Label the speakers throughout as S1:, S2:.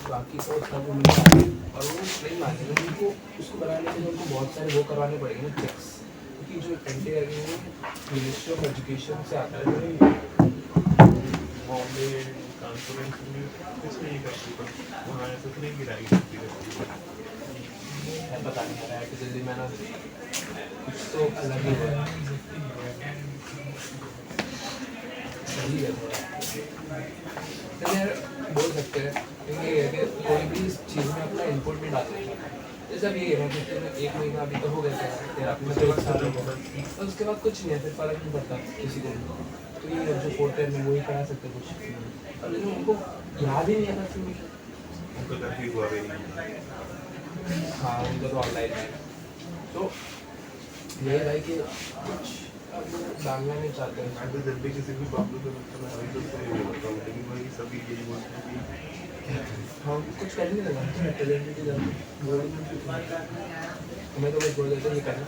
S1: बाकी तो सब मिलता है और वो नहीं मानेंगे उनको उसको बनाने के लिए उनको बहुत सारे वो करवाने पड़ेंगे चेक्स क्योंकि जो एंटी है मिनिस्ट्री ऑफ एजुकेशन से आता है
S2: बॉम्बे कानपुर कुछ नहीं करती पर वहाँ ऐसा तो नहीं गिराई करती
S1: है पता नहीं आ रहा है कि दिल्ली में ना कुछ तो अलग ही है सही है थोड़ा यार बोल सकते हैं क्योंकि ये है कि कोई भी इस चीज़ में अपना इनपुट नहीं डाल सकता जैसे अब ये है कि एक महीना अभी तो हो गया तेरा अपना तो एक साल हो गया और उसके बाद कुछ नहीं है फिर फर्क नहीं पड़ता किसी को तो ये जो फोर्थ ईयर में वही करा सकते कुछ और लेकिन उनको याद ही नहीं आता फिर
S2: उनको तकलीफ हुआ भी नहीं
S1: हाँ उनको तो ऑनलाइन है तो ये है कि कुछ डालना नहीं चाहते हैं
S2: मैं तो जब भी किसी को प्रॉब्लम तो मैं तो नहीं बोलता हूँ लेकिन वही सभी यही बोलते हैं कि
S1: हाँ कुछ कर नहीं लगा हमें तो बस बोल देते ये करना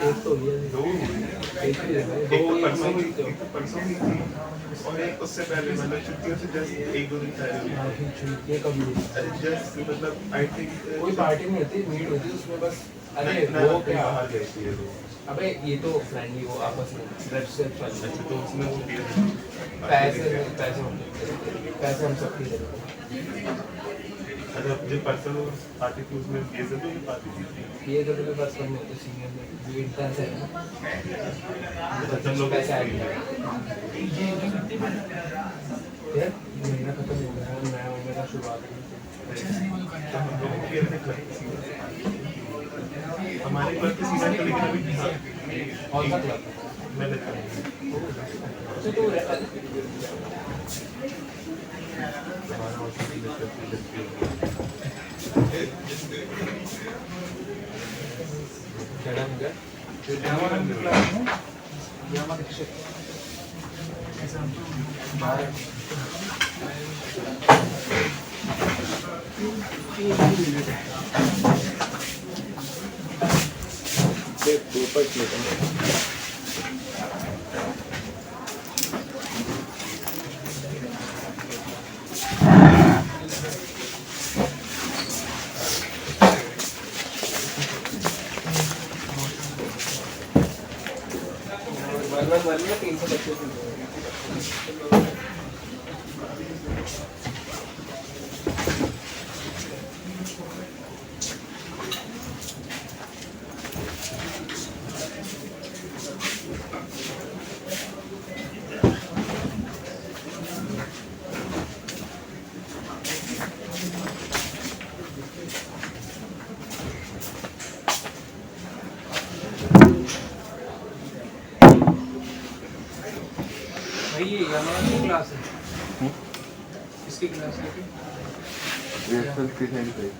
S1: एक तो
S2: दो
S1: एक ही है
S2: एक परसों ही थी और एक उससे पहले मतलब छुट्टियों से जस्ट एक दो दिन पहले
S1: ये कभी
S2: जस्ट मतलब आई थिंक
S1: कोई पार्टी नहीं होती मीट होती उसमें बस अरे वो क्या
S2: बाहर गए थे ये
S1: अबे ये तो फ्रेंडली वो आपस में
S2: अच्छा तो उसमें वो
S1: पैसे पैसे हम सब की
S2: अच्छा जो पर्सन पार्टी थी उसमें ये सब भी पार्टी थी
S1: ये तो मेरे पास नहीं होते सीनियर में ये इंटर्न है
S2: तो सब लोग
S1: पैसे आएंगे यार महीना खत्म हो गया है नया मेरा शुरुआत
S2: हम लोगों की ऐसे हमारे क्लब के सीजन का लेकिन अभी
S1: और सा क्लब
S2: मैं लेता हूँ
S1: तो रहता है
S2: हमारा और किसी
S1: क्या नाम वर्ल्ड 325 भाई ये हमारा की क्लास है इसकी क्लास है
S3: ASL 395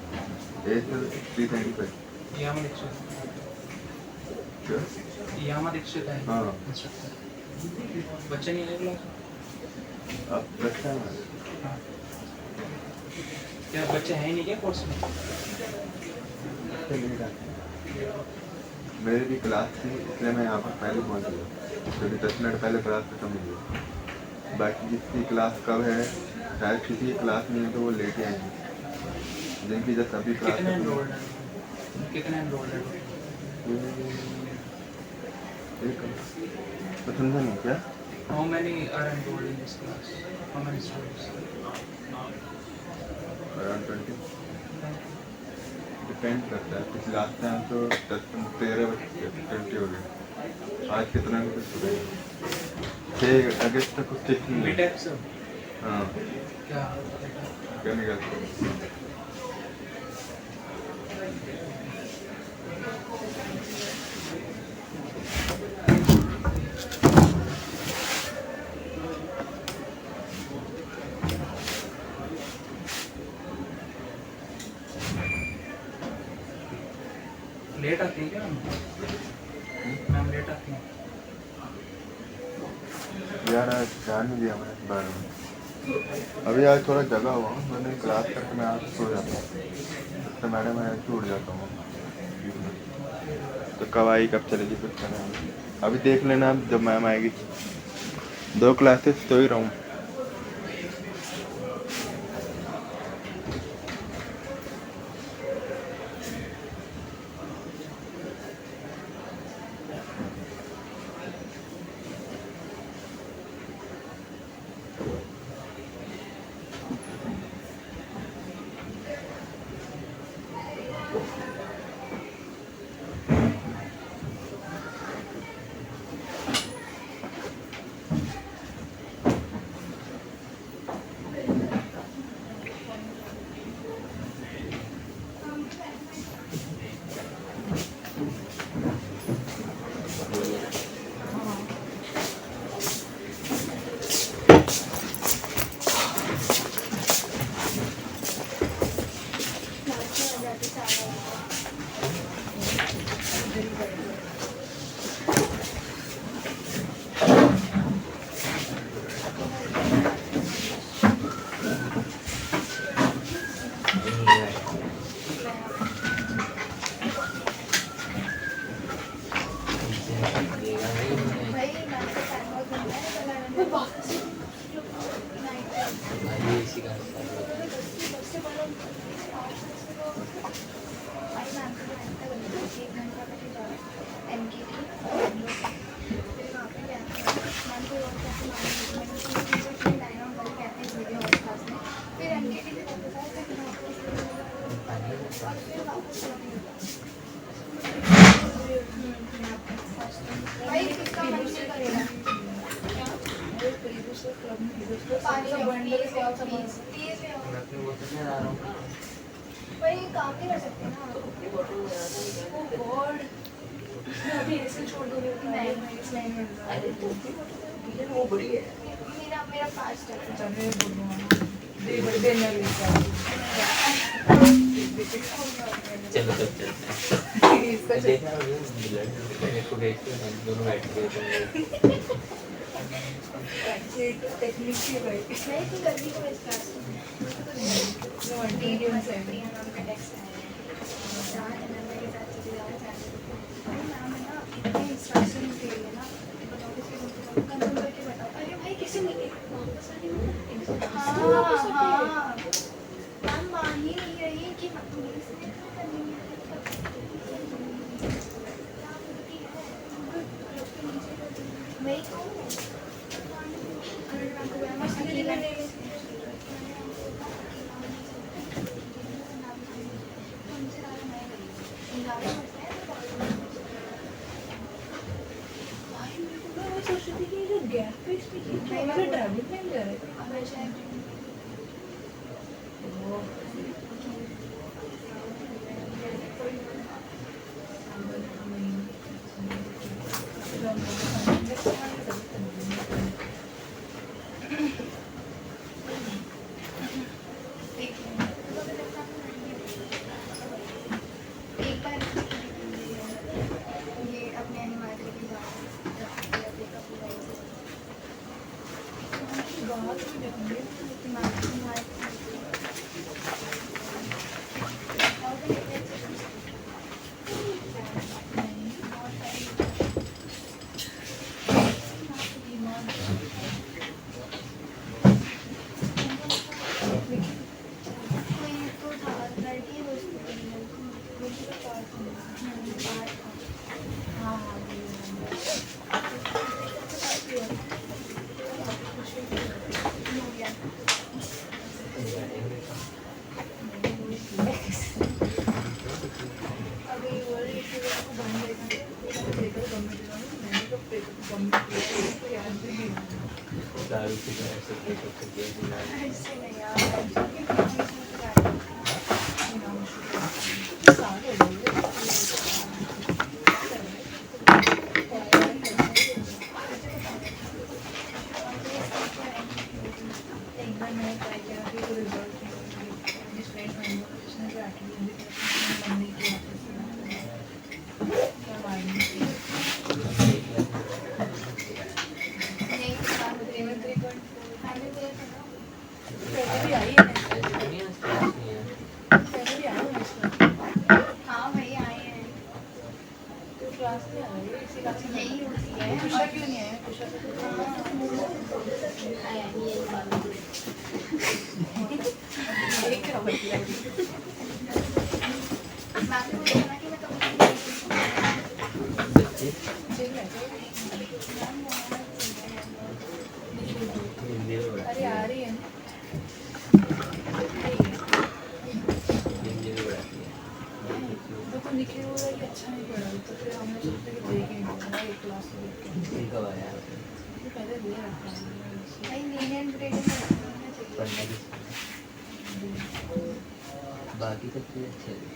S3: ASL 395
S1: यामा दीक्षित है
S3: हाँ
S1: इंस्ट्रक्टर बच्चे नहीं है क्लास
S3: अब बच्चा है
S1: हाँ क्या बच्चे हैं नहीं क्या कोर्स में
S3: मेरी भी क्लास थी इसलिए मैं यहाँ पर पहले पहुँच गया क्योंकि 10 मिनट पहले क्लास खत्म हुई है बाकी जिसकी क्लास कब है शायद किसी की क्लास नहीं है तो वो लेट ही आएंगे जिनकी जस्ट अभी क्लास
S1: कितने एनरोल्ड है
S3: तो समझा नहीं क्या
S1: how many are enrolled in this class how many students
S3: around 20 depend करता है कुछ लास्ट टाइम तो 13 बच्चे 20 हो गए आज कितना कुछ हो गए 6 अगस्त तक कुछ ठीक नहीं है
S1: बीटेक सब
S3: हाँ
S1: क्या
S3: केमिकल
S1: लेट आती है क्या मैम लेट आती है
S3: यार आज ध्यान नहीं दिया मैंने इस बारे में अभी आज थोड़ा जगा हुआ हूँ मैंने क्लास करके मैं आज सो जाता हूँ तो मैडम मैं छूट जाता हूँ तो कब आई कब चलेगी कुछ पता नहीं। अभी देख लेना अब जब मैम आएगी 2 क्लासेस तो ही रहा हूँ।
S4: वही काम नहीं कर सकते ना। गॉड मैं अभी ऐसे छोड़ दूंगी अरे तो वो बड़ी है मेरा फास्ट है चलो
S1: चलो तब चलते हैं। देखा मेरे को भेज के हम दोनों बैठ गए
S4: टेक्निक की भाई नहीं तो गर्मी को स्टार्ट नो मीडियम से नाम का टेक्स्ट है यार मेरे साथ चली जाओ नाम है ना इतने इंस्ट्रक्शन दे रही है ना बताओ किसके कंफर्म करके बताओ अरे भाई किसे मिले वापस आने हाँ मैम मान ही नहीं रही कि मेरे से करनी है मैं कहूँ
S1: दारू की तरह से
S5: क्लास नहीं आ रही है, इसी क्लास में
S4: यही होती है
S5: कुशा क्यों नहीं आया? कुशा तो
S4: आया नहीं है
S5: एक क्या बची है?
S4: बाकी बोलते हैं ना कि मैं कभी
S6: बच्चे हिंदी में पढ़ाती
S5: अरे आ
S6: है,
S5: रही है ना?
S6: हिंदी में पढ़ाती है।
S5: तो निखिल बोल रहा है कि अच्छा नहीं पढ़ा, तो फिर हमने सोचा कि देखेंगे एक क्लास में देख के।
S6: निखिल कब आया?
S5: तो पहले ले रखा है।
S4: भाई लीनियंट ग्रेडिंग में रखना चाहिए
S6: पढ़ने की बाकी सब चीज़ अच्छे लगते हैं।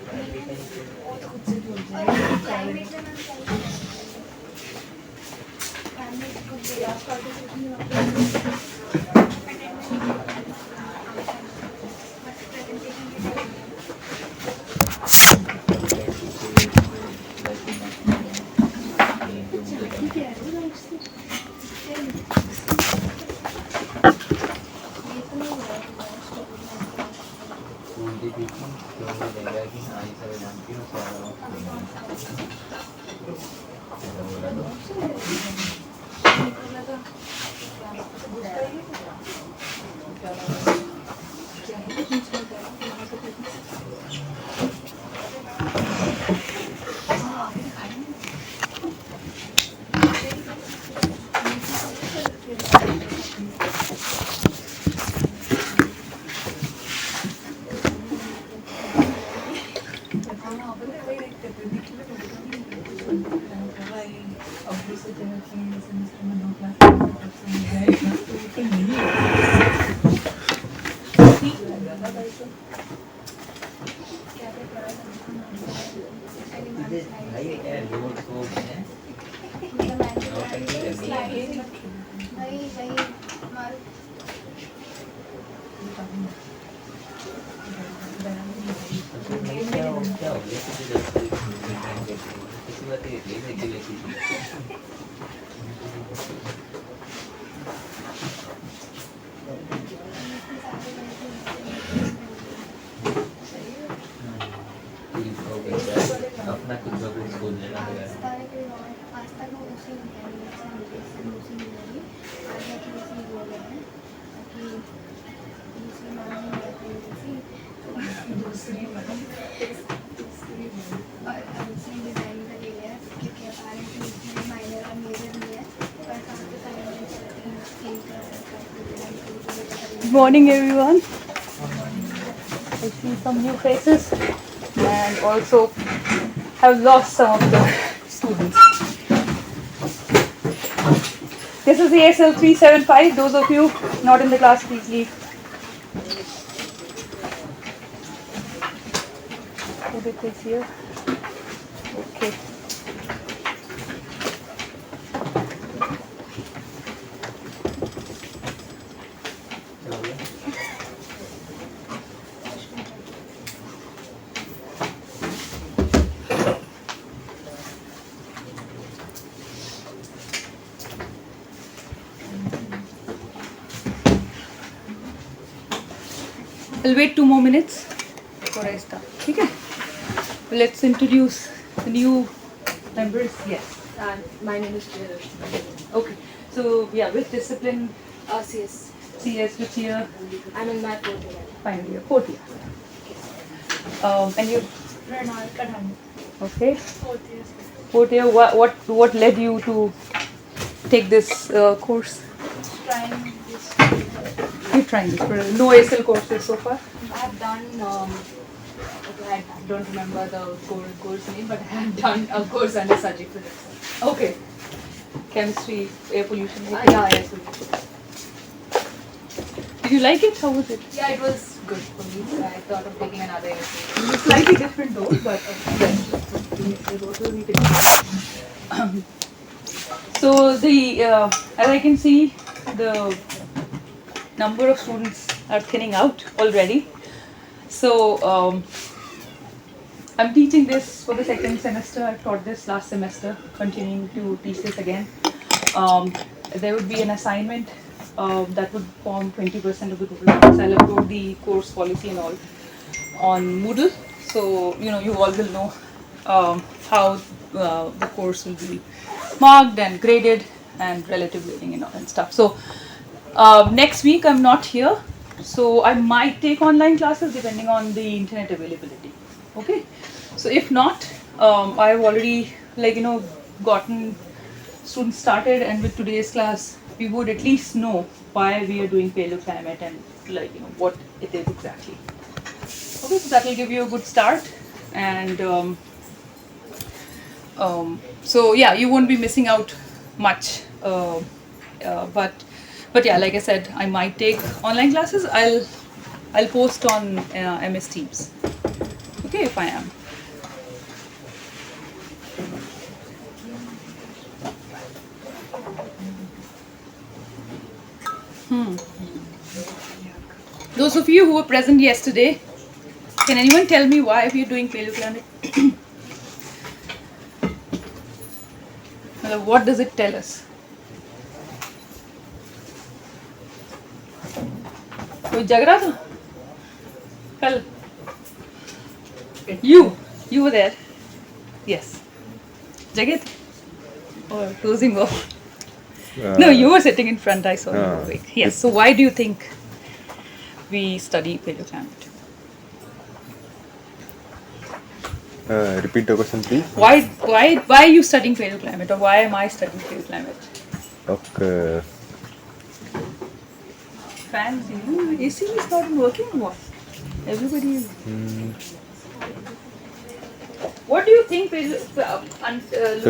S6: पढ़ाई लिखाई तो
S5: वो तो खुद से बोल
S4: और
S5: रहा है।
S4: प्राइवेट में मैम चाहिए फैमिली कुछ दे
S5: क्लास पार्टिसिपेशन में
S4: प्रेजेंटेशन के
S6: स्कूल की थी तो मुझे लगा कि हाँ ये सब जानती हूँ सारा बोला तो भाई नोट को है
S4: वही वही मारू
S6: क्या हो गया किसी बात रेगुलेशन अपना कुछ ना कुछ खोल लेना
S4: आज
S6: वगैरह
S4: तक मैं उसी में उसी में लगी आज कि उसी बोल रहे हैं कि दूसरी माँ नहीं रहती दूसरी और उसने डिज़ाइन का ले लिया क्योंकि अपारेंटली इसमें माइनर और मेजर नहीं है पर काफ़ी सारे
S7: Good morning, everyone. I see some new faces and also have lost some of the students. This is the ASL 375. Those of you not in the class, please leave. Put it this here. Okay.
S6: हो गया
S7: I'll wait 2 more minutes before I start. Okay? Let's introduce the new members. Yes.
S5: My name is Jayaraj.
S7: Okay. So yeah, which discipline?
S5: CS.
S7: CS, which year?
S5: I'm in my fourth year.
S7: Final year, 4th year. And you?
S5: Pranal Kadhani.
S7: Okay.
S5: Fourth year.
S7: 4th year. What led you to take this course?
S5: Trying this.
S7: You're trying this. No ASL courses so far.
S5: I have done, I don't remember the course name, but I have done a course under Sajik Physics.
S7: Okay. Chemistry, air pollution.
S5: Yeah, yes.
S7: Did you like it? How was it?
S5: Yeah, it was good for me. I thought of taking another year.
S7: It's slightly different though, but so the as I can see, the number of students are thinning out already. So I'm teaching this for the second semester. I taught this last semester, continuing to teach this again. There would be an assignment that would form 20% of the total course. I'll upload the course policy and all on Moodle, so you all will know how the course will be marked and graded and relative grading and stuff. So next week I'm not here, so I might take online classes depending on the internet availability. Okay, so if not, I've already gotten students started, and with today's class we would at least know why we are doing paleoclimate and what it is exactly. Okay, so that will give you a good start, and so yeah, you won't be missing out much. But yeah, like I said, I might take online classes. I'll post on MS Teams. Okay, if I am. Those of you who were present yesterday, can anyone tell me why we are doing paleoclimate? What does it tell us? कोई जग रहा था कल? You were there? Yes. जगे थे? Or dozing off? No, you were sitting in front. I saw you awake. Yes. So why do you think we study paleoclimate?
S3: Repeat the question, please.
S7: Why are you studying paleoclimate, or why am I studying paleoclimate?
S3: Okay.
S7: Fans, AC is not working or what? Everybody is. What do you think?
S3: So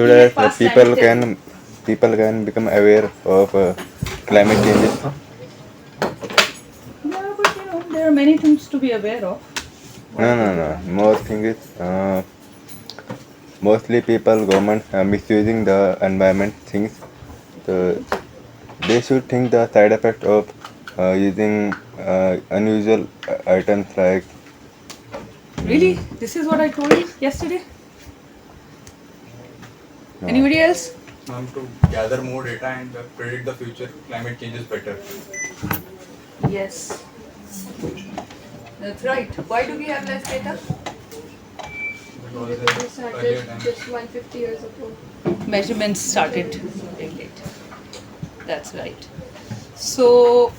S3: that people can become aware of climate changes.
S7: Yeah, but there are many things to be aware of.
S3: No. Most thing is mostly government misusing the environment things. So they should think the side effect of using unusual items like.
S7: Really? This is what I told you yesterday? Anybody else?
S8: To gather more data and predict the future climate changes better.
S7: Yes. That's right. Why do we have less data?
S8: Because
S4: It
S8: earlier
S4: started
S8: times.
S4: just 150 years ago.
S7: Measurements started very late. That's right. So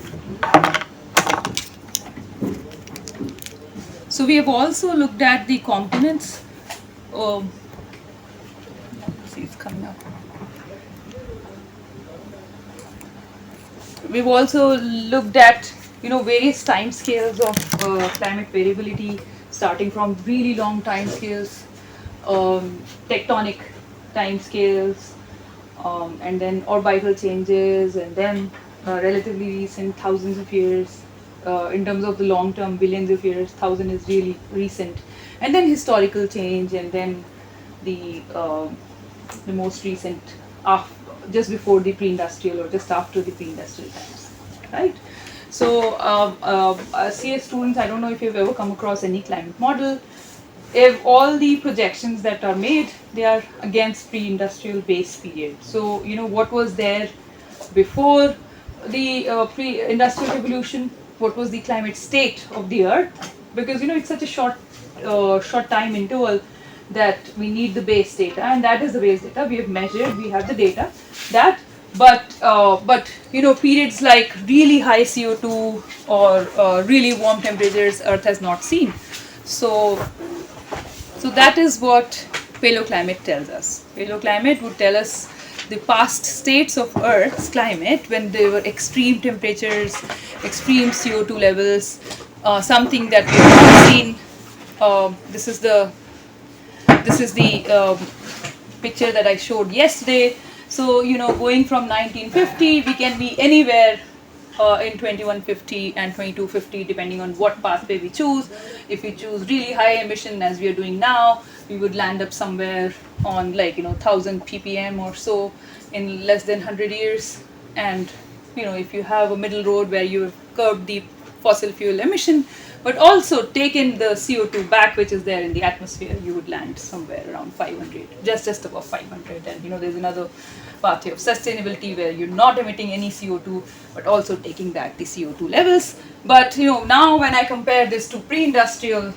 S7: we have also looked at the components. See, it's coming up. We've also looked at various time scales of climate variability, starting from really long time scales, tectonic time scales, and then orbital changes, and then relatively recent thousands of years. In terms of the long term, billions of years, 1,000 is really recent, and then historical change, and then the most recent, just before the pre-industrial or just after the pre-industrial times, right? So CS students, I don't know if you've ever come across any climate model. If all the projections that are made, they are against pre-industrial base period. So what was there before the pre-industrial revolution? What was the climate state of the earth? Because it's such a short time interval that we need the base data, and that is the base data we have measured. We have the data that, but periods like really high CO2 or really warm temperatures, Earth has not seen. So that is what paleoclimate tells us. Paleoclimate would tell us the past states of Earth's climate when there were extreme temperatures, extreme CO2 levels, something that we have not seen. This is the picture that I showed yesterday. So going from 1950, we can be anywhere in 2150 and 2250, depending on what pathway we choose. If we choose really high emission, as we are doing now, we would land up somewhere on 1000 ppm or so in less than 100 years. And if you have a middle road where you have curbed the fossil fuel emission, but also taken the CO2 back, which is there in the atmosphere, you would land somewhere around 500, just above 500. And there's another pathway of sustainability where you're not emitting any CO2, but also taking back the CO2 levels. But now when I compare this to pre-industrial,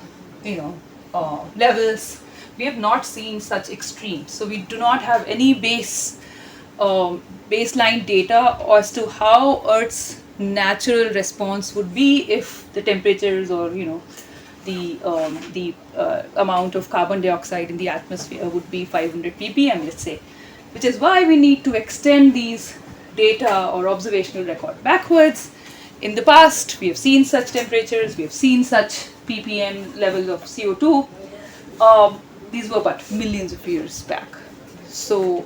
S7: levels, we have not seen such extremes. So we do not have any baseline data as to how Earth's natural response would be if the temperatures or the amount of carbon dioxide in the atmosphere would be 500 ppm, let's say, which is why we need to extend these data or observational record backwards. In the past, we have seen such temperatures, we have seen such ppm levels of CO2. These were but millions of years back. So,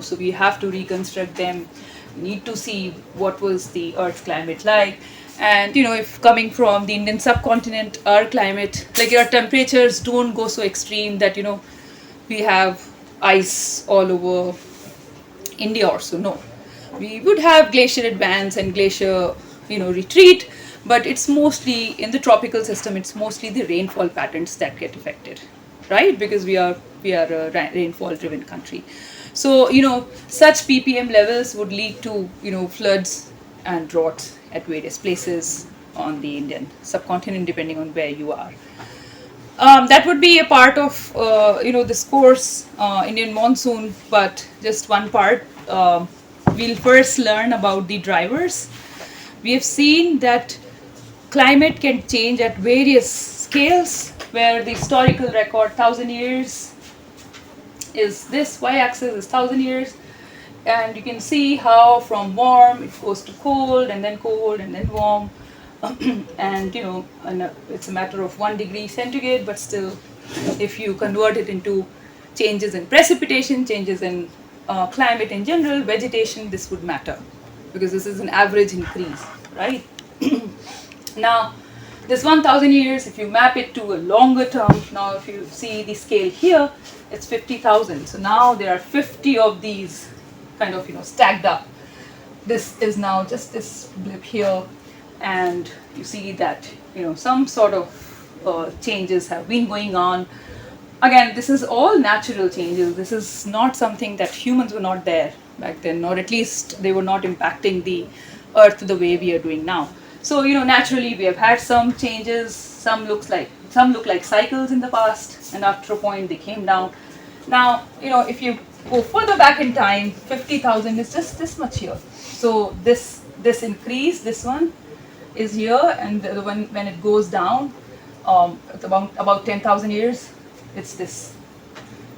S7: so we have to reconstruct them. We need to see what was the Earth's climate like. And, if coming from the Indian subcontinent, our climate, like our temperatures don't go so extreme that, we have ice all over India or so. No. We would have glacier advance and glacier, retreat, but it's mostly in the tropical system, it's mostly the rainfall patterns that get affected, right? Because we are a rainfall driven country. So, such ppm levels would lead to, floods and droughts at various places on the Indian subcontinent, depending on where you are. That would be a part of, this course, Indian monsoon, but just one part. We'll first learn about the drivers. We have seen that climate can change at various scales, where the historical record 1000 years is this, y-axis is 1000 years, and you can see how from warm it goes to cold and then warm, and it's a matter of 1 degree centigrade, but still if you convert it into changes in precipitation, changes in climate in general, vegetation, this would matter because this is an average increase, right? Now, this 1000 years, if you map it to a longer term, now if you see the scale here, it's 50,000. So now there are 50 of these kind of, stacked up. This is now just this blip here, and you see that, some sort of changes have been going on. Again, this is all natural changes. This is not something that humans were not there back then, or at least they were not impacting the Earth the way we are doing now. So, naturally we have had some changes. Some look like cycles in the past, and after a point they came down. Now, if you go further back in time, 50,000 is just this much here. So this increase, this one is here, and the one when it goes down, it's about 10,000 years, it's this.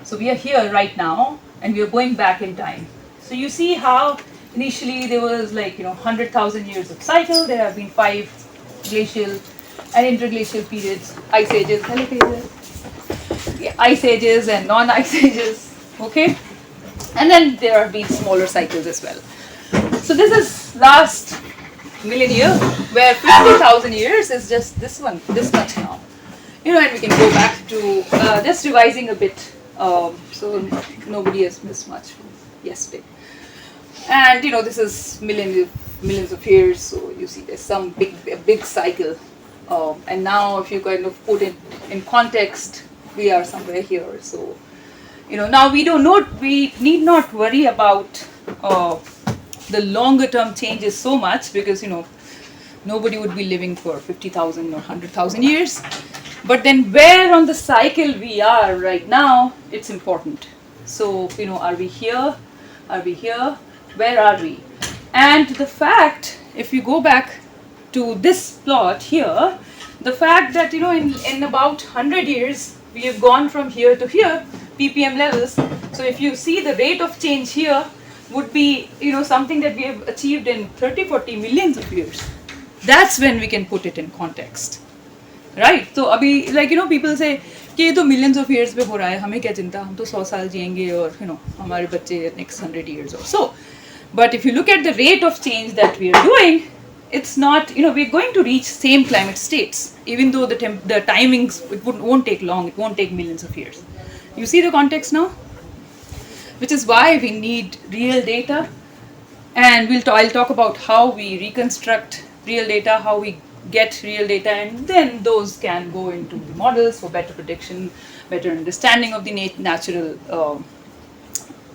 S7: So we are here right now, and we are going back in time. So you see how initially there was 100,000 years of cycle. There have been 5 glacial and interglacial periods, ice ages, ice ages and non-ice ages, okay? And then there have been smaller cycles as well. So this is last millennia, where 50,000 years is just this much now. And we can go back to just revising a bit, so nobody has missed much from yesterday. And this is millions of years, so you see there's some big cycle. And now if you kind of put it in context, we are somewhere here. So, now we need not worry about the longer term changes so much, because, nobody would be living for 50,000 or 100,000 years. But then where on the cycle we are right now, it's important. So, are we here? Are we here? Where are we? And the fact, if you go back to this plot here, the fact that, in about 100 years, we have gone from here to here, ppm levels. So if you see the rate of change here would be, something that we have achieved in 30-40 millions of years. That's when we can put it in context, right? So abhi, people say कि ये तो millions of years पे हो रहा है, हमें क्या चिंता, हम तो 100 साल जिएंगे और हमारे बच्चे next 100 years or so. But if you look at the rate of change that we are doing, it's not, we're going to reach same climate states, even though the timings, it won't take long, it won't take millions of years. You see the context now? Which is why we need real data, and I'll talk about how we reconstruct real data, how we get real data, and then those can go into the models for better prediction, better understanding of the natural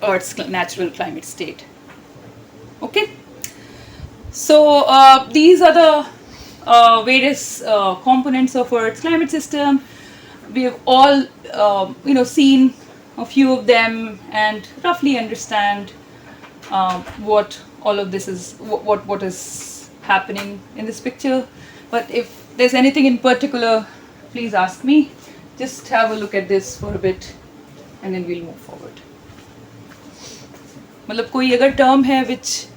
S7: Earth's natural climate state. Okay, so these are the various components of Earth's climate system. we have all seen a few of them and roughly understand what all of this is, what is happening in this picture. But if there's anything in particular, please ask me. Just have a look at this for a bit and then we'll move forward. मतलब कोई अगर term है which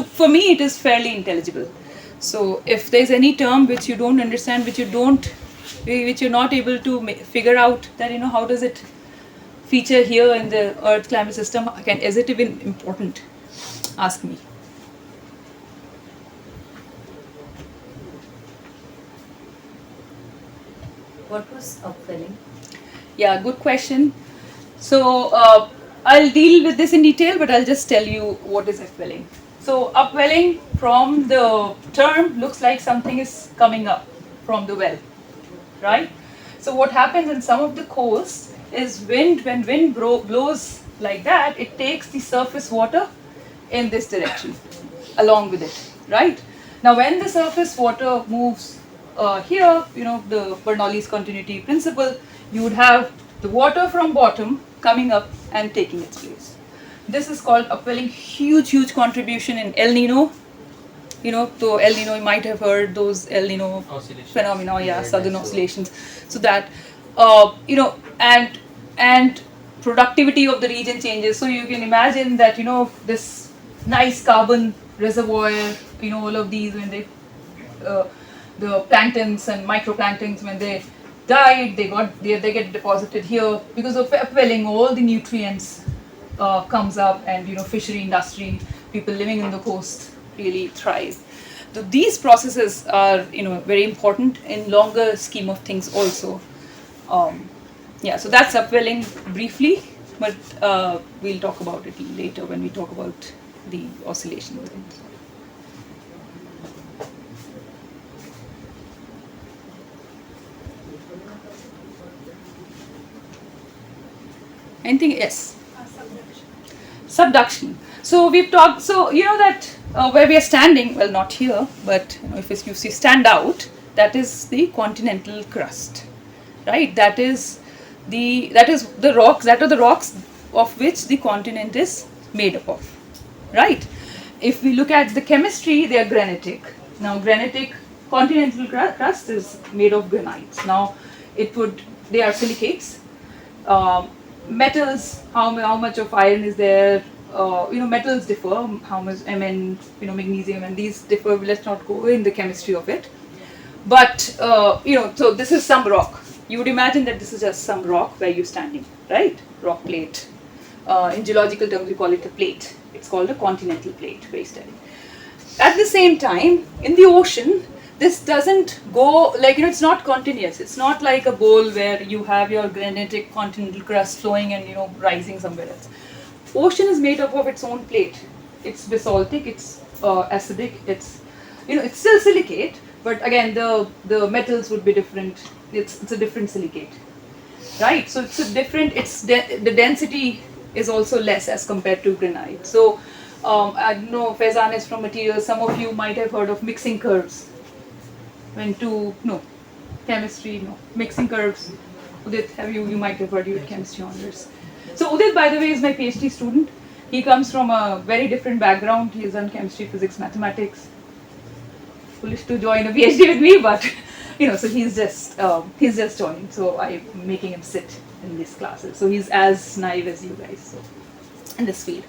S7: for me it is fairly intelligible. So if there's any term which you don't understand, which you're not able to figure out, then how does it feature here in the Earth climate system? Is it even important? Ask me.
S5: What was upwelling?
S7: Yeah, good question. So I'll deal with this in detail, but I'll just tell you what is upwelling. So upwelling from the term looks like something is coming up from the well, right? So what happens in some of the coasts is when wind blows like that, it takes the surface water in this direction along with it, right? Now when the surface water moves here, the Bernoulli's continuity principle, you would have the water from bottom coming up and taking its place. This is called upwelling. Huge contribution in El Nino. So El Nino, you might have heard those El Nino phenomena, yeah, southern oscillations. So that, and productivity of the region changes. So you can imagine that, this nice carbon reservoir, all of these, when they, the planktons and microplanktons, when they died, they get deposited here. Because of upwelling, all the nutrients comes up, and fishery industry, people living in the coast really thrive. So these processes are very important in longer scheme of things also. So that's upwelling briefly, but we'll talk about it later when we talk about the oscillations. Anything? Yes. Subduction. So we've talked. So that where we are standing. Well, not here, but if you see stand out, that is the continental crust, right? That is the rocks. That are the rocks of which the continent is made up of, right? If we look at the chemistry, they are granitic. Now, granitic continental crust is made of granites. Now, they are silicates. Metals, how much of iron is there? Metals differ, how much Mn, magnesium, and these differ. Let's not go in the chemistry of it. But, so this is some rock. You would imagine that this is just some rock where you're standing, right? Rock plate. In geological terms, we call it a plate. It's called a continental plate, very steady. At the same time, in the ocean, this doesn't go it's not continuous. It's not like a bowl where you have your granitic continental crust flowing and rising somewhere else. Ocean is made up of its own plate. It's basaltic, it's acidic, it's it's still silicate, but again the metals would be different. It's a different silicate, right? So it's a different. The density is also less as compared to granite. So I don't know, Faizan is from materials. Some of you might have heard of mixing curves. Chemistry, mixing curves. Udit, you might have heard, you had chemistry honors. So Udit, by the way, is my PhD student. He comes from a very different background. He's done chemistry, physics, mathematics. Foolish to join a PhD with me, but so he's just joined. So I'm making him sit in these classes. So he's as naive as you guys. So in this field.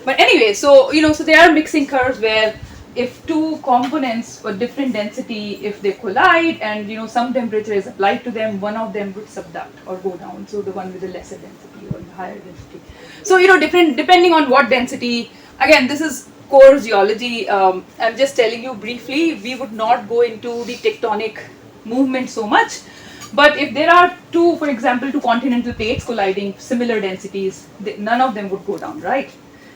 S7: But anyway, so so there are mixing curves where if two components of different density, if they collide and some temperature is applied to them, one of them would subduct or go down. So the one with the lesser density or the higher density. So different depending on what density. Again, this is core geology. I'm just telling you briefly. We would not go into the tectonic movement so much. But if there are two, for example, two continental plates colliding, similar densities, none of them would go down, right?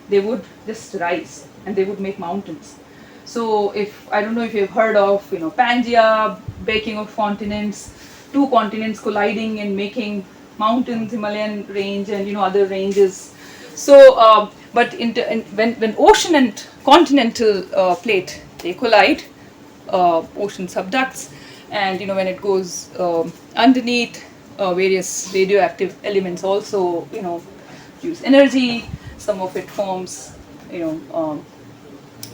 S7: They would just rise and they would make mountains. So I don't know if you've heard of, Pangea, breaking of continents, two continents colliding and making mountains, Himalayan range and, other ranges. So, but when ocean and continental plate, they collide, ocean subducts, and, when it goes underneath, various radioactive elements also, use energy. Some of it forms,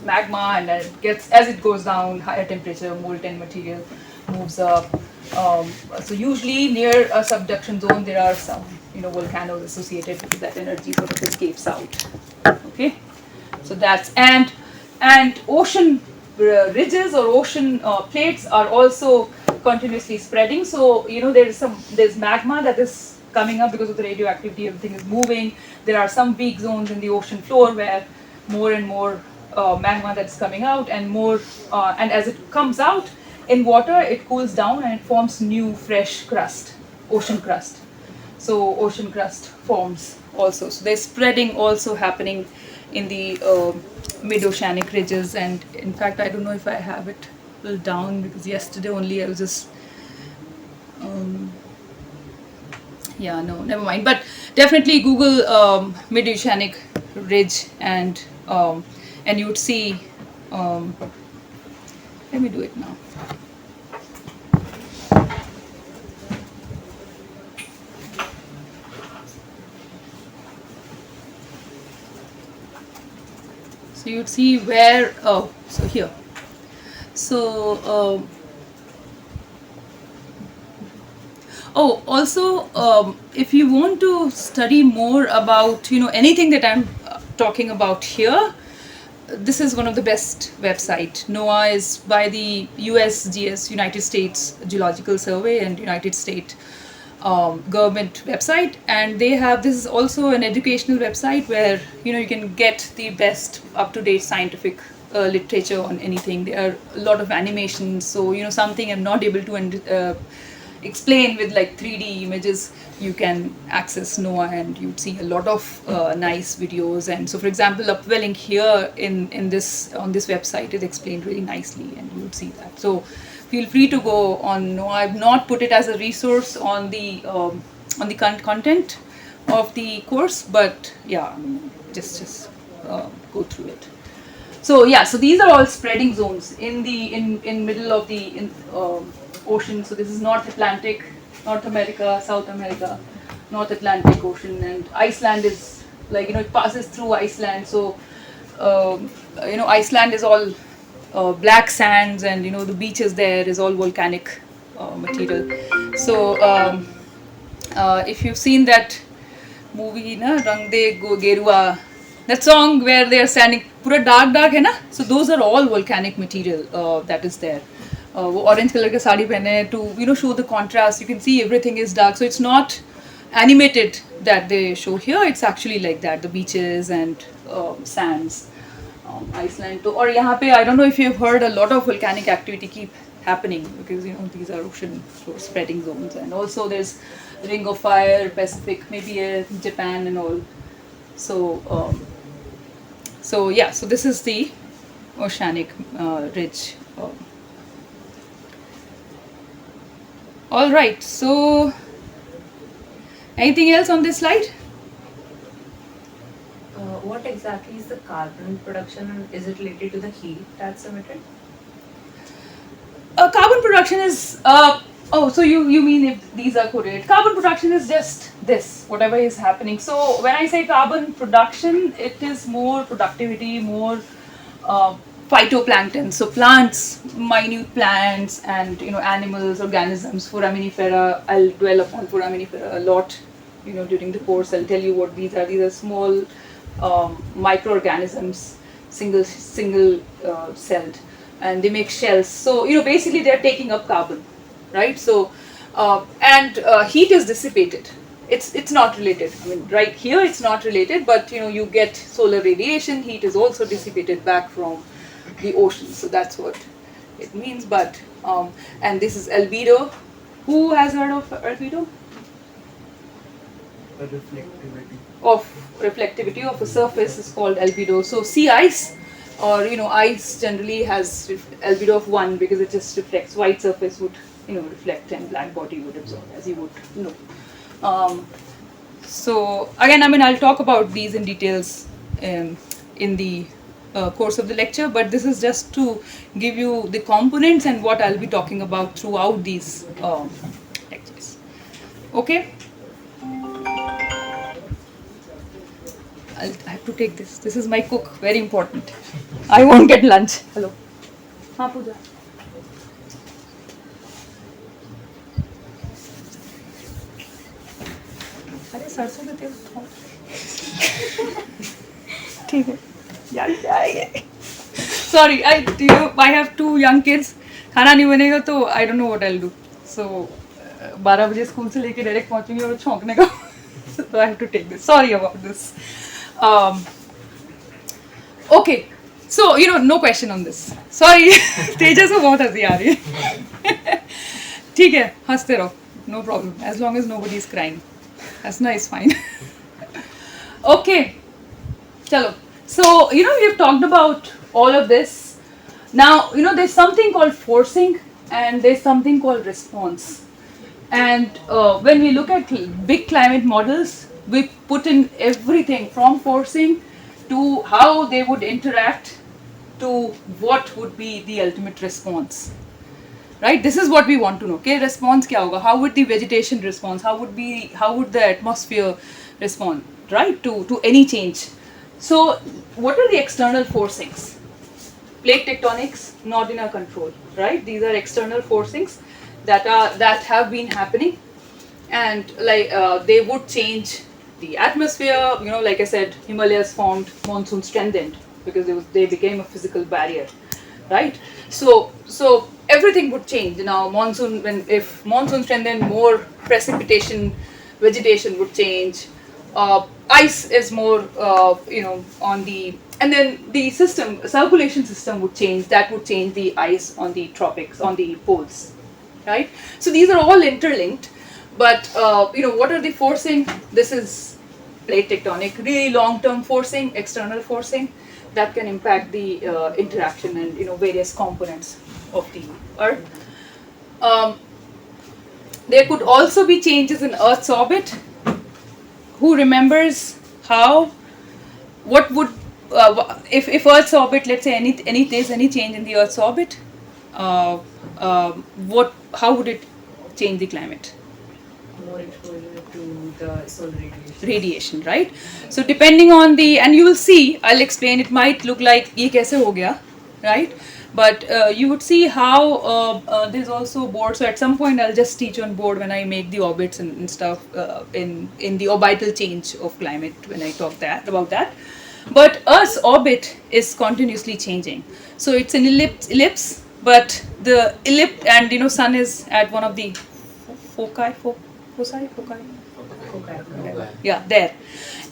S7: magma, and then it gets, as it goes down, higher temperature, molten material moves up. So usually near a subduction zone, there are some, volcanoes associated with that energy sort of escapes out. Okay, so that's and ocean ridges or ocean plates are also continuously spreading. So there's magma that is coming up because of the radioactivity. Everything is moving. There are some weak zones in the ocean floor where more and more magma that's coming out, and more and as it comes out in water, it cools down and it forms new fresh crust, ocean crust. So ocean crust forms also. So there's spreading also happening in the mid-oceanic ridges. And in fact, I don't know if I have it well down, because yesterday only I was just yeah, no, never mind. But definitely Google mid-oceanic ridge, and you would see. Let me do it now. So you'd see where, so here. So, also, if you want to study more about, anything that I'm talking about here, this is one of the best website. NOAA is by the USGS, United States Geological Survey, and United States government website, and they have, this is also an educational website where you can get the best up-to-date scientific literature on anything. There are a lot of animations, so something I'm not able to explain with like 3D images, you can access NOAA and you'd see a lot of nice videos. And so, for example, upwelling here on this website is explained really nicely, and you would see that. So feel free to go on NOAA. I've not put it as a resource on the content of the course, but yeah, just go through it. So yeah, so these are all spreading zones in middle of the ocean. So this is North Atlantic, North America, South America, North Atlantic Ocean, and Iceland is like, it passes through Iceland. So Iceland is all black sands, and the beaches there is all volcanic material. So if you've seen that movie, Rang De Gerua, that song where they are standing, pura dark hai na? So those are all volcanic material that is there. वो orange color के साड़ी पहने to show the contrast. You can see everything is dark, so it's not animated that they show here. It's actually like that, the beaches and sands. Iceland too. Or यहाँ पे, I don't know if you've heard, a lot of volcanic activity keep happening, because these are ocean spreading zones. And also there's Ring of Fire, Pacific, maybe Japan and all. So yeah, so this is the oceanic ridge. All right, so anything else on this slide?
S5: What exactly is the carbon production, and is it related to the heat that's emitted?
S7: Carbon production is, so you mean if these are correlated? Carbon production is just this, whatever is happening. So when I say carbon production, it is more productivity, more phytoplankton. So plants, minute plants, and animals, organisms, foraminifera. I'll dwell upon foraminifera a lot, during the course. I'll tell you what these are. These are small microorganisms, single celled, and they make shells. So basically they're taking up carbon, right? So heat is dissipated. It's not related. I mean, right here it's not related, but you get solar radiation. Heat is also dissipated back from the ocean. So that's what it means. But and this is albedo. Who has heard of albedo? Reflectivity of a surface is called albedo. So sea ice, or ice generally has albedo of 1 because it just reflects. White surface would reflect, and black body would absorb, as you would know. So again, I'll talk about these in details in the course of the lecture, but this is just to give you the components and what I'll be talking about throughout these lectures. Okay? I have to take this. This is my cook. Very important. I won't get lunch. Hello. हाँ पूजा. अरे सरसों का तेल थोड़ा. ठीक है. यार जाएंगे. Sorry, I have 2 young kids. खाना नहीं बनेगा तो I don't know what I'll do. So 12 बजे स्कूल से लेके डायरेक्ट पहुंचूंगी और छौंकने का. So I have to take this. Sorry about this. Okay. So, no question on this. Sorry. तेजस को बहुत हंसी आ रही है. ठीक है, हंसते रहो. No problem. As long as nobody is crying. Asna is fine. Okay. Chalo. So, we've talked about all of this. Now, there's something called forcing and there's something called response. And when we look at big climate models, we put in everything from forcing to how they would interact to what would be the ultimate response. Right? This is what we want to know. Okay, response kya hoga? How would the vegetation respond? How would the atmosphere respond? Right? To any change. So, what are the external forcings? Plate tectonics not in our control. Right? These are external forcings that have been happening, and they would change the atmosphere. Like I said, Himalayas formed, monsoon strengthened because they became a physical barrier, right? So everything would change. Now if monsoon strengthened, more precipitation, vegetation would change. Ice is more, on the, and then the circulation system would change. That would change the ice on the tropics, on the poles, right? So these are all interlinked. But what are the forcing? This is plate tectonic, really long-term forcing, external forcing that can impact the interaction and various components of the Earth. There could also be changes in Earth's orbit. Who remembers what would if Earth's orbit, let's say there's any change in the Earth's orbit, how would it change the climate?
S5: More exposure to the solar
S7: radiation, right? So depending on and you will see, I'll explain, it might look like ye kaise ho gaya, right? But you would see how there's also board. So at some point I'll just teach on board when I make the orbits and stuff in the orbital change of climate when I talk about that. But Earth's orbit is continuously changing. So it's an ellipse, but the ellipse, and sun is at one of the foci. Yeah, there.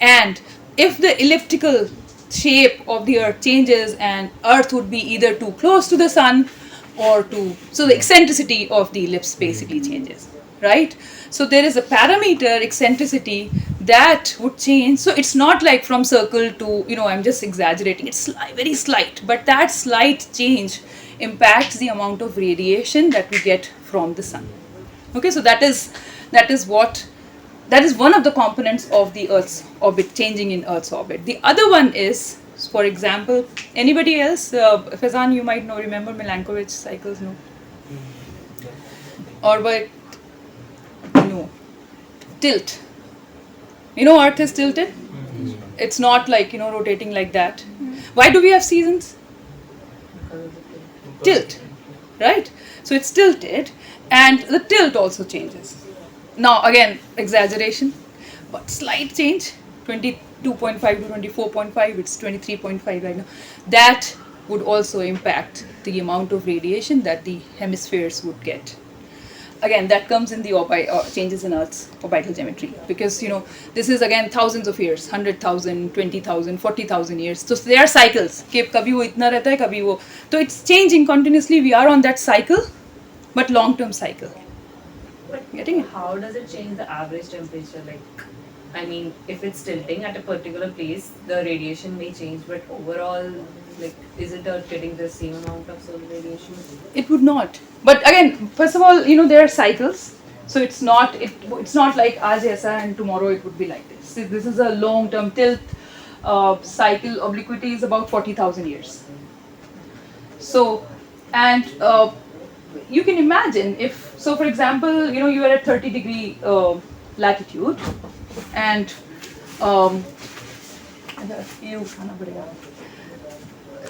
S7: And if the elliptical shape of the Earth changes, and Earth would be either too close to the sun or so the eccentricity of the ellipse basically changes, right? So there is a parameter, eccentricity, that would change. So it's not like from circle to, I'm just exaggerating, it's very slight, but that slight change impacts the amount of radiation that we get from the sun. Okay, so that is one of the components of the Earth's orbit, changing in Earth's orbit. The other one is, for example, anybody else? Faizan, you might remember Milankovitch cycles, no? Orbit, no. Tilt. Earth is tilted? It's not like, rotating like that. Why do we have seasons? Tilt, right? So it's tilted, and the tilt also changes. Now again, exaggeration, but slight change, 22.5 to 24.5, it's 23.5 right now. That would also impact the amount of radiation that the hemispheres would get. Again, that comes in the changes in Earth's orbital geometry, because this is again thousands of years, 100,000, 20,000, 40,000 years. So there are cycles. Kabhi wo itna rehta hai, kabhi wo. So it's changing continuously. We are on that cycle, but long-term cycle. Getting it?
S5: How does it change the average temperature? If it's tilting at a particular place, the radiation may change, but overall, is it getting the same amount of solar radiation?
S7: It would not. But again, first of all, there are cycles. So it's not like aaj aisa and tomorrow it would be like this. This is a long-term tilt cycle. Obliquity is about 40,000 years. So, and you can imagine if So for example, you are at 30-degree latitude, and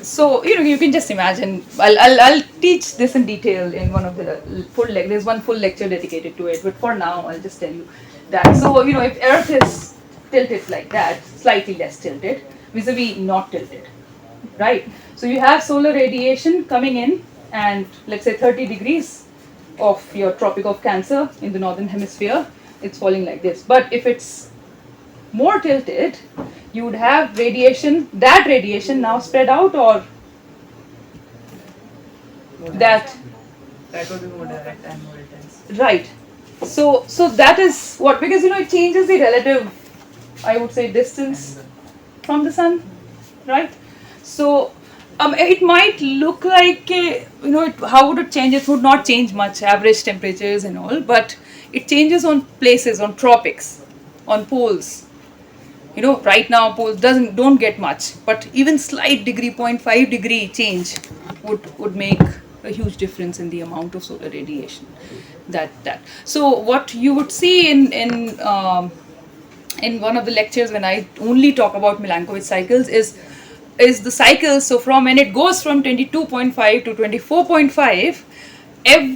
S7: so you can just imagine. I'll teach this in detail in one of the there's one full lecture dedicated to it, but for now I'll just tell you that. So if Earth is tilted like that, slightly less tilted, vis-a-vis not tilted, right? So you have solar radiation coming in, and let's say 30 degrees of your Tropic of Cancer in the northern hemisphere, it's falling like this. But if it's more tilted, you would have that radiation now spread out, or that,
S5: That would be more direct and more intense.
S7: right. So that is what, because it changes the relative, I would say, distance from the sun, right? So it might look like how would it change? It would not change much, average temperatures and all, but it changes on places, on tropics, on poles. Right now poles don't get much, but even slight degree, 0.5 degree change would make a huge difference in the amount of solar radiation. So what you would see in one of the lectures when I only talk about Milankovitch cycles is the cycle. So from when it goes from 22.5 to 24.5,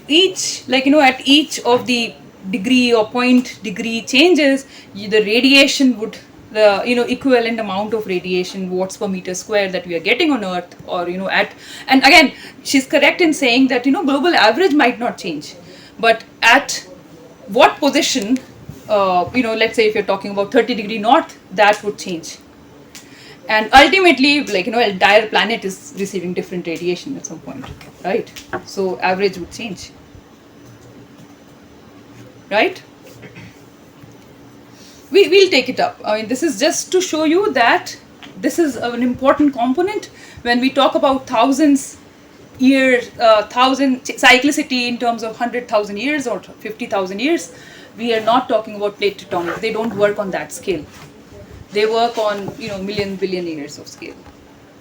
S7: each at each of the degree or point degree changes, the radiation would, the equivalent amount of radiation, watts per meter square, that we are getting on Earth, or and again she's correct in saying that global average might not change, but at what position, let's say if you're talking about 30-degree north, that would change. And ultimately, entire planet is receiving different radiation at some point, right? So average would change, right? We'll take it up. I mean, this is just to show you that this is an important component when we talk about cyclicity in terms of 100,000 years or 50,000 years. We are not talking about plate tectonics. They don't work on that scale. They work on million, billion years of scale.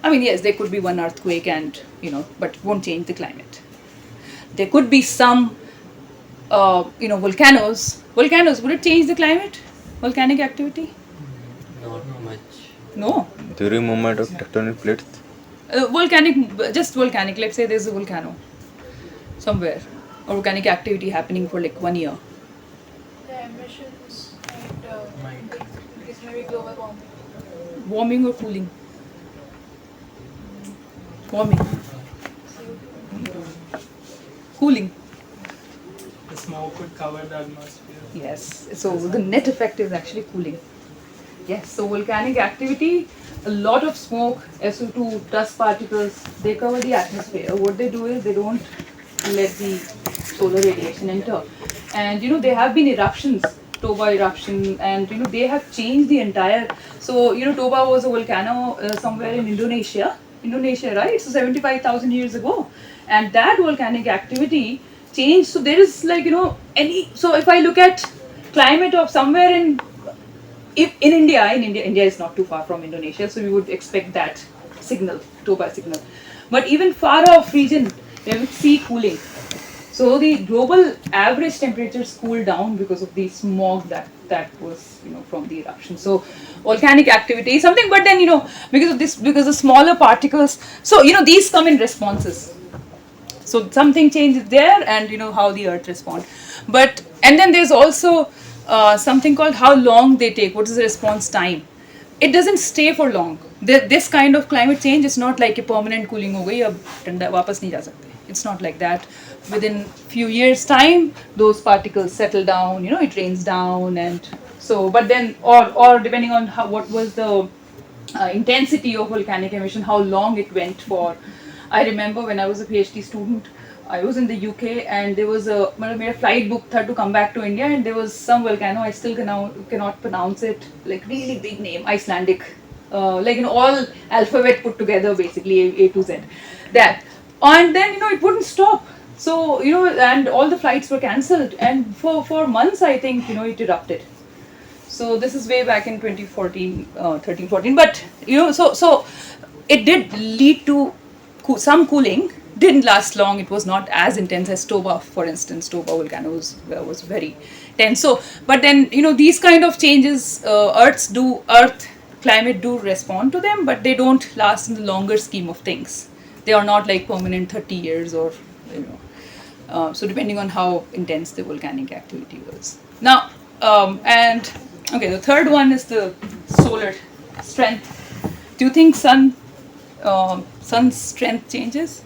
S7: I mean, yes, there could be one earthquake and but it won't change the climate. There could be some volcanoes. Would it change the climate? Volcanic activity?
S6: Not much.
S7: No.
S3: During movement of tectonic plates.
S7: Volcanic. Let's say there's a volcano somewhere, or volcanic activity happening for like 1 year.
S4: The emissions might increase, maybe global warming.
S7: Warming or cooling? Warming. Cooling.
S9: The smoke would cover the atmosphere.
S7: Yes. So the net effect is actually cooling. Yes. So volcanic activity, a lot of smoke, SO2, dust particles, they cover the atmosphere. What they do is they don't let the solar radiation enter. And there have been eruptions, Toba eruption, and they have changed the entire. So Toba was a volcano somewhere in Indonesia, right? So 75,000 years ago, and that volcanic activity changed. So there is so if I look at climate of somewhere in India is not too far from Indonesia, so we would expect that signal, Toba signal. But even far off region, they would see cooling. So the global average temperatures cool down because of the smog that was from the eruption. So volcanic activity is something, but then because the smaller particles, so these come in responses. So something changes there, and how the earth responds. And then there's also something called how long they take. What is the response time? It doesn't stay for long. This kind of climate change is not like a permanent cooling ho gayi, ab thanda wapas nahi ja sakte. It's not like that. Within few years time, those particles settle down. It rains down, and so. But then, or depending on what was the intensity of volcanic emission, how long it went for. I remember when I was a PhD student, I was in the UK, and there was I made a flight book to come back to India, and there was some volcano, I still cannot pronounce it, like really big name, Icelandic, all alphabet put together, basically A to Z. That, and then it wouldn't stop. So and all the flights were cancelled, and for months I think it erupted. So this is way back in 2014, 13-14, but so it did lead to some cooling, didn't last long. It was not as intense as Toba, for instance. Toba volcano was very tense. So, but then, you know, these kind of changes, Earth climate do respond to them, but they don't last in the longer scheme of things. They are not like permanent 30 years or, you know, so depending on how intense the volcanic activity was. Now, and okay, the third one is the solar strength. Do you think sun's strength changes?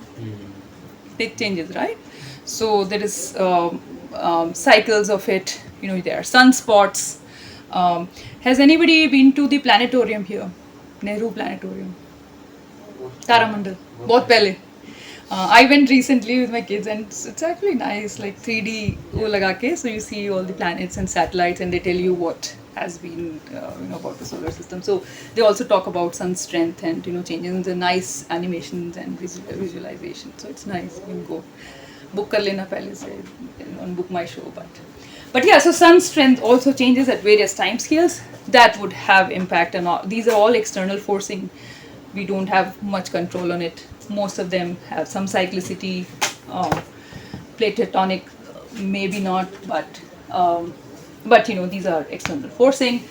S7: It changes, right? So there is cycles of it. You know, there are sunspots. Has anybody been to the planetarium here, Nehru Planetarium, Taramandal? बहुत पहले. I went recently with my kids, and it's actually nice, like 3D वो लगा के, so you see all the planets and satellites, and they tell you what has been, you know, about the solar system. So they also talk about sun strength and, you know, changes, and nice animations and visualization. So it's nice. You can go book कर लेना पहले से on Book My Show, but yeah. So sun strength also changes at various time scales. That would have impact on all. These are all external forcing. We don't have much control on it. Most of them have some cyclicity, plate tectonic, maybe not, but you know, these are external forcing.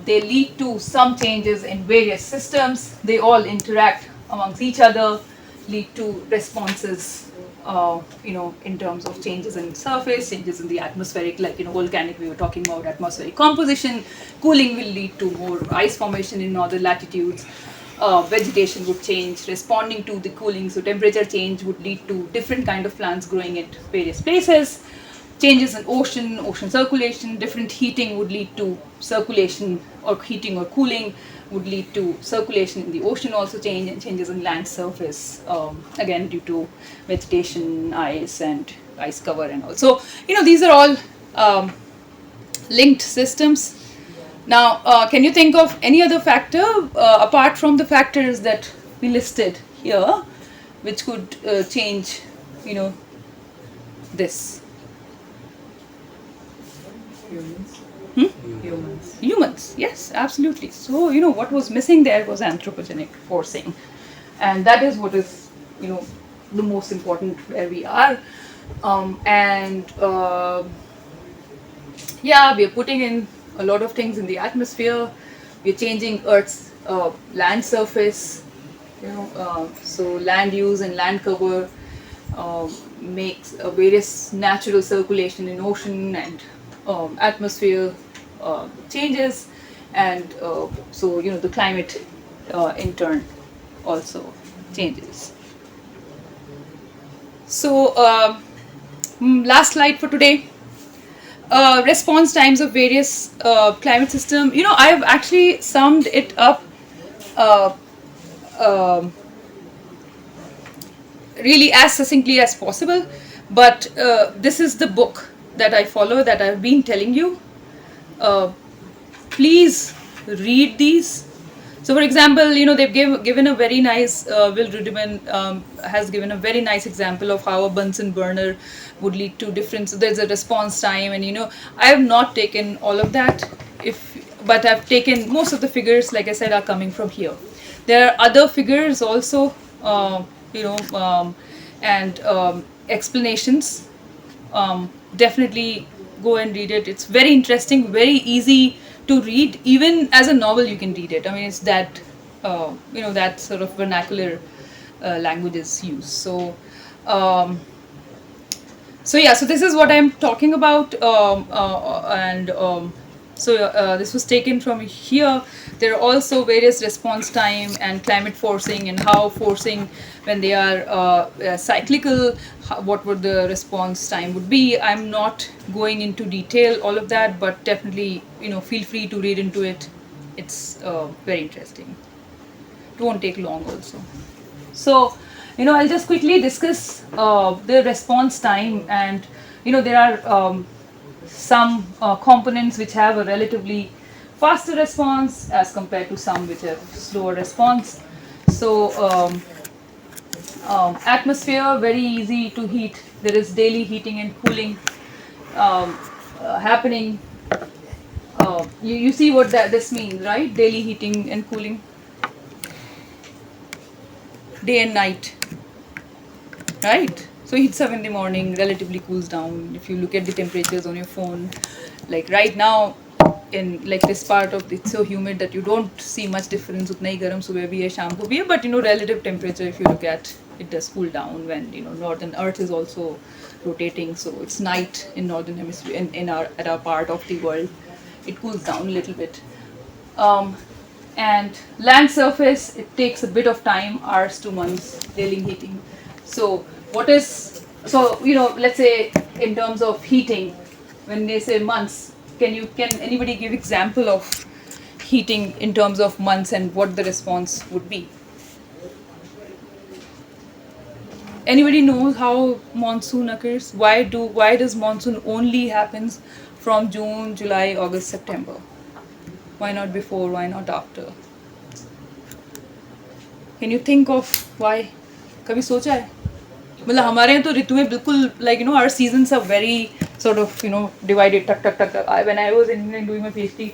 S7: They lead to some changes in various systems. They all interact amongst each other, lead to responses, you know, in terms of changes in surface, changes in the atmospheric, like, you know, volcanic, we were talking about atmospheric composition. Cooling will lead to more ice formation in northern latitudes. Vegetation would change responding to the cooling, so temperature change would lead to different kind of plants growing at various places. Changes in ocean circulation, different heating would lead to circulation, or heating or cooling would lead to circulation in the ocean also change, and changes in land surface, again due to vegetation, ice and ice cover and all. So, you know, these are all linked systems. Now, can you think of any other factor apart from the factors that we listed here, which could change, you know, this? Humans, yes, absolutely. So, you know, what was missing there was anthropogenic forcing, and that is what is, you know, the most important where we are. Yeah, we are putting in a lot of things in the atmosphere. We're changing Earth's land surface, you know, so land use and land cover makes various natural circulation in ocean and atmosphere changes, and so, you know, the climate in turn also changes. So last slide for today. Response times of various climate system. You know, I've actually summed it up really as succinctly as possible, but this is the book that I follow, that I've been telling you. Please read these. So, for example, you know, they've given a very nice, Will Rudiman has given a very nice example of how a Bunsen burner would lead to different, so there's a response time, and, you know, I have not taken all of that, but I've taken most of the figures, like I said, are coming from here. There are other figures also, you know, and explanations. Definitely go and read it. It's very interesting, very easy to read. Even as a novel you can read it. I mean, it's that, you know, that sort of vernacular language is used. So so yeah, so this is what I'm talking about, so this was taken from here. There are also various response time and climate forcing, and how forcing, when they are cyclical, what would the response time would be. I'm not going into detail all of that, but definitely, you know, feel free to read into it. It's very interesting. It won't take long also. So, you know, I'll just quickly discuss the response time, and, you know, there are some components which have a relatively faster response as compared to some which have slower response. So atmosphere, very easy to heat. There is daily heating and cooling happening. You see what this means, right? Daily heating and cooling, day and night. right? So heats up in the morning, relatively cools down. If you look at the temperatures on your phone, like right now in like this part of it's so humid that you don't see much difference. उतना ही गर्म सुबह भी है, शाम को भी है, but you know relative temperature if you look at it does cool down when you know northern Earth is also rotating, so it's night in northern hemisphere in our at our part of the world. It cools down a little bit. And land surface, it takes a bit of time, hours to months, daily heating. So you know, let's say in terms of heating, when they say months, can anybody give example of heating in terms of months and what the response would be? Anybody knows how monsoon occurs? Why does monsoon only happens from June, July, August, September? Why not before? Why not after? Can you think of why? कभी सोचा है? मतलब हमारे यहाँ तो ऋतुएं बिल्कुल like you know our seasons are very sort of you know divided टक टक टक. When I was in England doing my PhD,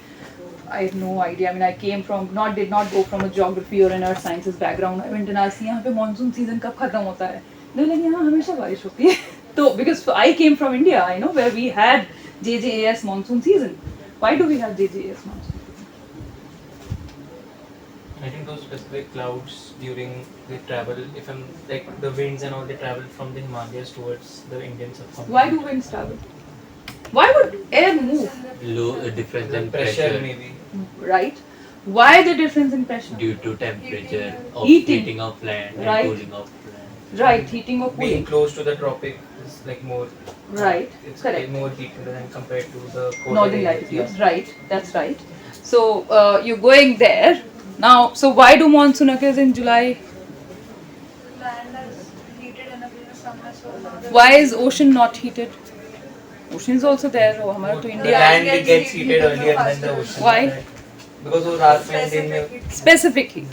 S7: I have no idea. I mean I came from did not go from a geography or an earth sciences background. I went and asked यहाँ पे monsoon season कब खत्म होता है? नहीं लगी यहाँ हमेशा बारिश होती है. तो because I came from India, I know where we had JJAS monsoon season. Why do we have JJAS monsoon?
S6: I think those specific clouds during the travel, if I'm like the winds and all, they travel from the Himalayas towards the Indian subcontinent.
S7: Why do winds travel? Why would air move?
S10: Low difference
S6: The
S10: in
S6: pressure
S10: pressure
S6: maybe
S7: Right? Why the difference in pressure?
S10: due to temperature of
S7: Heating.
S10: heating of land
S7: Right.
S10: and cooling of land.
S7: Right, heating or
S6: being
S7: cooling.
S6: close to the tropic is like more.
S7: Right,
S6: It's
S7: correct.
S6: like more heat than compared to the colder
S7: Northern
S6: areas.
S7: latitudes, right? That's right. So you're going there now. So why do monsoon occurs in July?
S4: Land is heated enough in the summer, so now the
S7: Why is ocean not heated? Ocean is also there. Oh, हमारा तो
S6: The
S7: India.
S6: land
S4: gets
S6: gets
S4: heated
S6: heated earlier than
S4: faster.
S6: the ocean.
S7: Why?
S6: Right? Because वो रात में दिन में
S4: specific heat.
S7: Specific heat,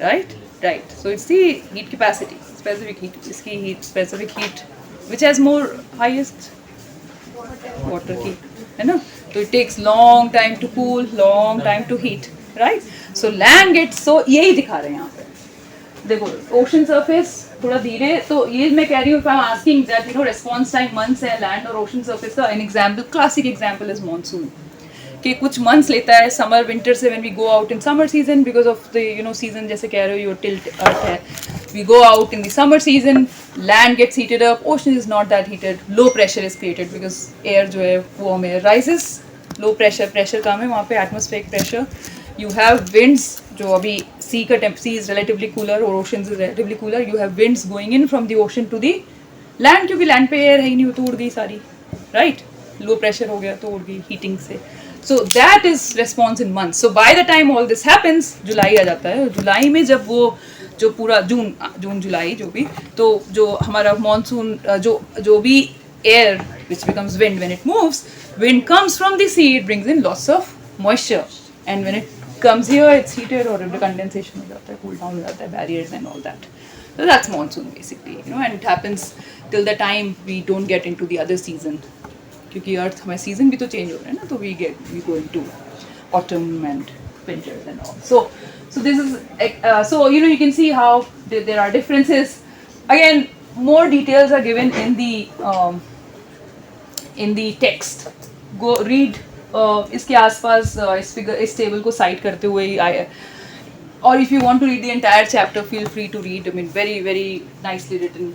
S7: right? Right. So it's the heat capacity, specific heat. इसकी heat, specific heat, which has more highest water heat, है ना? So it takes long time to cool, long time to heat, right? So land gets so यही दिखा रहे हैं यहाँ पे. देखो ocean surface थोड़ा धीरे, तो ये मैं कह रही हूँ if I'm asking that you know response time months है land और ocean surface का an example, classic example is monsoon. कि कुछ months लेता है summer winter से when we go out in summer season because of the you know season जैसे कह रहे हो your tilt earth है, we go out in the summer season, land gets heated up, ocean is not that heated, low pressure is created because air जो है warm air rises, low pressure कम है वहाँ पे atmospheric pressure, you have winds जो अभी sea का sea is relatively cooler और ocean is relatively cooler, you have winds going in from the ocean to the land क्योंकि land पे air है ही नहीं, वो तो उड़ गई सारी, right? Low pressure हो गया तो उड़ गई heating से. So that is response in months. So by the time all this happens, जुलाई आ जाता है. जुलाई में जब वो जो पूरा जून जुलाई जो भी, तो जो हमारा मानसून जो भी air which becomes wind when it moves, wind comes from the sea, it brings in lots of moisture, and when it comes here it's heated or the condensation हो जाता है, cool down हो जाता है, barriers and all that. So that's monsoon basically, you know, and it happens till the time we don't get into the other season. क्योंकि अर्थ हमारे season भी तो चेंज हो रहे हैं ना, तो we go into autumn and winters and all. So this is so you know you can see how there are differences. Again, more details are given in the text. Go read इसके आसपास इस table को site करते हुए or if you want to read the entire chapter, feel free to read. I mean, very very nicely written.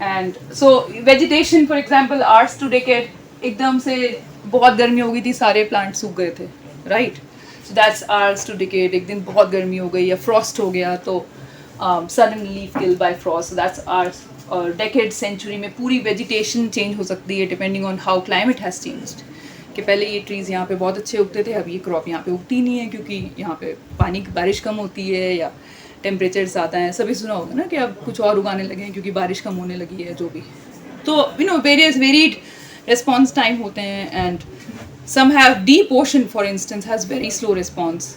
S7: And so vegetation for example, hours to decade, एकदम से बहुत गर्मी हो गई थी, सारे प्लांट सूख गए थे, right? So that's hours to decade. एक दिन बहुत गर्मी हो गई या frost हो गया तो sudden leaf killed by frost, so that's hours. और decade century में पूरी vegetation change हो सकती है depending on how climate has changed. कि पहले ये ट्रीज़ यहाँ पे बहुत अच्छे उगते थे, अब ये क्रॉप यहाँ पे उगती नहीं है क्योंकि यहाँ पे बारिश कम होती है या टेम्परेचर ज़्यादा है. सभी सुना होगा ना कि अब कुछ और उगाने लगे हैं क्योंकि बारिश कम होने लगी है जो भी. तो you know varied response time होते हैं. And some have deep ocean for instance has very slow response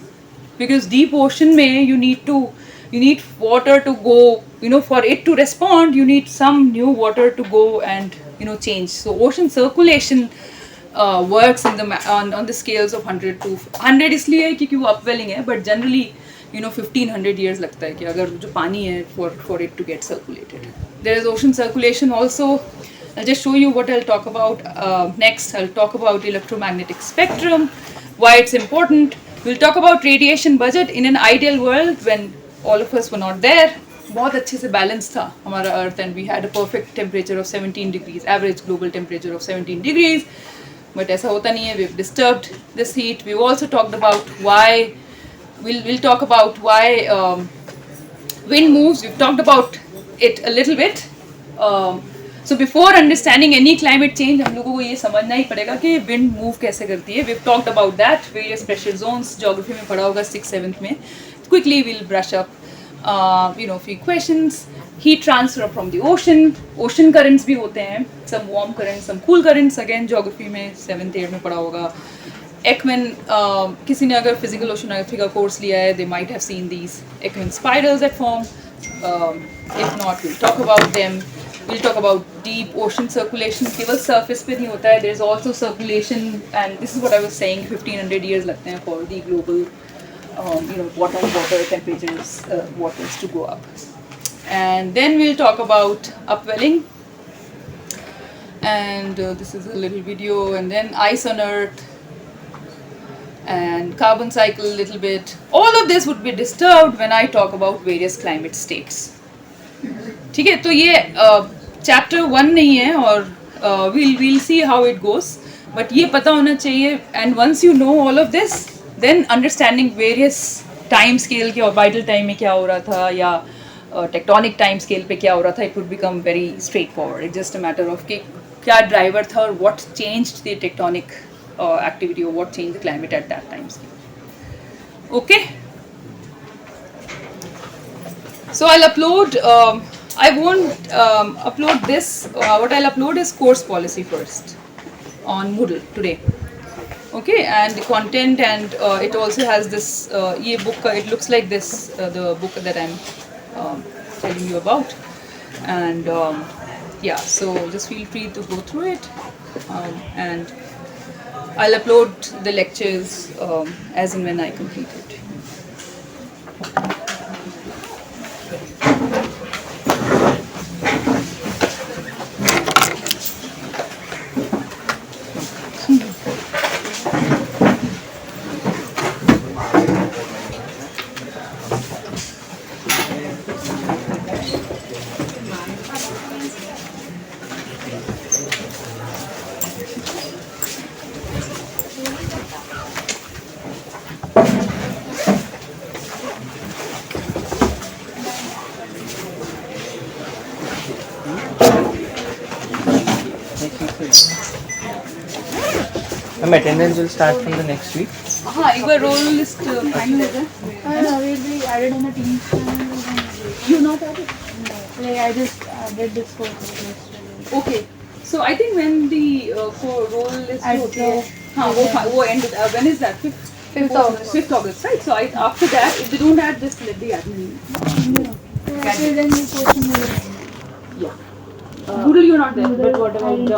S7: because deep ocean में you need water to go, you know, for it to respond you need some new water to go and you know change. So ocean circulation works on the scales of 100 to 100 इसलिए क्योंकि वो upwelling है, but generally 1500 years लगता है कि अगर जो पानी है for it to get circulated. There is ocean circulation also. I'll just show you what I'll talk about next. I'll talk about electromagnetic spectrum, why it's important. We'll talk about radiation budget in an ideal world when all of us were not there. बहुत अच्छे से balance था हमारा earth and we had a perfect temperature of 17 degrees average global temperature of 17 degrees but ऐसा होता नहीं है we have disturbed this heat we also talked about why we'll talk about why wind moves we've talked about it a little bit so before understanding any climate change हम लोगों को ये समझना ही पड़ेगा कि wind move कैसे करती है we've talked about that various pressure zones geography में पढ़ा होगा 6th 7th में quickly we'll brush up few questions heat transfer from the ocean currents भी होते हैं some warm currents some cool currents again geography में 7th 8th में पढ़ा होगा Ekman, किसी ने अगर physical oceanography का course लिया है, they might have seen these Ekman spirals that form. If not, we'll talk about them. We'll talk about deep ocean circulation. केवल surface पे नहीं होता है. There is also circulation, and this is what I was saying. 1500 years लगते हैं for the global, water temperatures, waters to go up. And then we'll talk about upwelling. And this is a little video. And then ice on Earth. And carbon cycle a little bit. All of this would be disturbed when I talk about various climate states. ठीक है तो ये chapter 1 नहीं है और we'll see how it goes. But ये पता होना चाहिए and once you know all of this, then understanding various time scale के orbital time में क्या हो रहा था या tectonic time scale पे क्या हो रहा था, it would become very straightforward. It's just a matter of कि क्या driver था और what changed the tectonic activity or what changed the climate at that time scale. Okay, so I'll upload I won't upload this what I'll upload is course policy first on Moodle today. Okay, and the content and it also has this ye book it looks like this the book that I'm telling you about and yeah, so just feel free to go through it and I'll upload the lectures as and when I complete it.
S6: Attendance will start from the next week.
S7: हाँ एक बार roll list final हो जाए.
S4: Will be added on the team channel.
S7: You not added?
S4: Like I just did this course yesterday.
S7: Okay, so I think when the roll list होती है, हाँ वो end when is that? 5th August. 5th August, right? So after that, if they don't add, just let the admin.
S4: Then you post in the
S7: Yeah. Doodle you're not there, but whatever.